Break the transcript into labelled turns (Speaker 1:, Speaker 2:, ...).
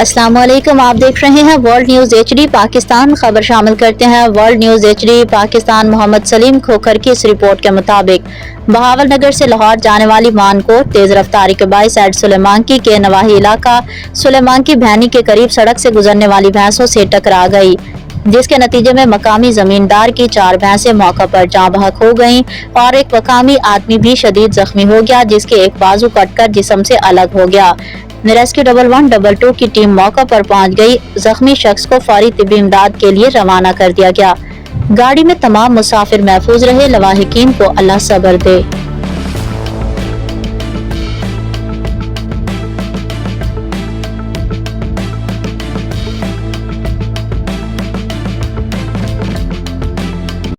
Speaker 1: अस्सलाम वालेकुम, आप देख रहे हैं वर्ल्ड न्यूज़ HD पाकिस्तान। खबर शामिल करते हैं world news HD Pakistan. Mohammad Salim Khokhar की इस रिपोर्ट के मुताबिक बहावलनगर से लाहौर जाने वाली मान को तेज रफ्तारी के बाइस एड सुलेमानकी के नवाही इलाका सुलेमानकी भैनी के करीब सड़क से गुजरने वाली भैंसों से टकरा गई, जिसके नतीजे में मकामी जमींदार की 4 भैंसें मौका पर जाँ बहक हो गईं और एक मकामी आदमी भी शदीद जख्मी हो गया, जिसके एक बाजू कटकर जिस्म से अलग हो गया। रेस्क्यू 112 की टीम मौका पर पहुंच गई। जख्मी शख्स को फौरी तिब्बी इमदाद के लिए रवाना कर दिया गया। गाड़ी में तमाम मुसाफिर महफूज रहे। लवाहिकीन को अल्लाह सब्र दे।